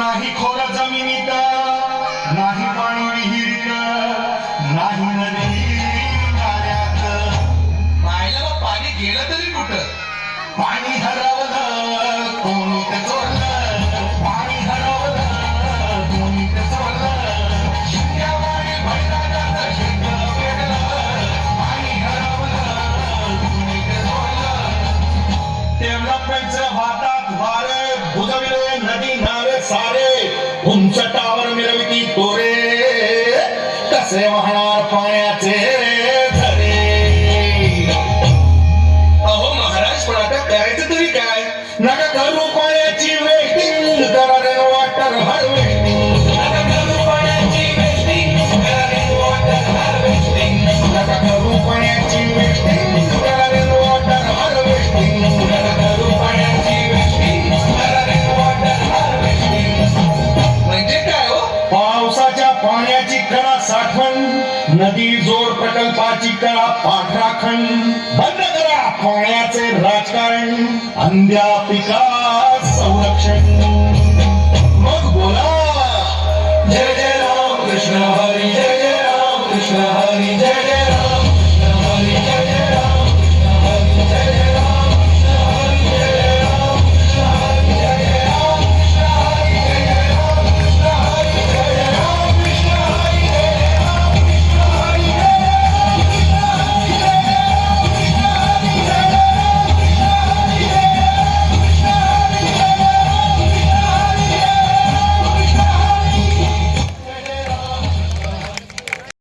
नाही खोल जमिनीत नाही पाणी विहिरीत नाही नदी नाल्यात पाहिलं पाणी गेलं तरी कुठं पाणी हरवलं कोणी ते चोरलं पाणी हरवलं कोणी ते चोरलं शिंग्यावाणी भैरवाचं शिंग वेगळं पाणी हरवलं कोणी ते चोरलं डेव्हलपमेंटचं भातात वारे बुजविले नदी नाले सारे उंच टावर मिरविती तोरे कसे वाहणार पाण्याचे झरे अहो महाराज पण आता करायचं तरी काय नका करू पाण्याची वेस्टिंग करा रे वॉटर हार्वेस्टिंग आता करू पाण्याची वेस्टिंग करा रे वॉटर हार्वेस्टिंग नका करू पाण्याची वेस्टिंग करा रे वॉटर हार्वेस्टिंग आता करू पाण्याची वेस्टिंग करा रे वॉटर हार्वेस्टिंग म्हणजे काय हो पावसाच्या पाण्याची करा साठवण नदी जोड प्रकल्पाची करा पाठराखण बंद करा पाण्याचे राजकारण अंध्या पिका संरक्षण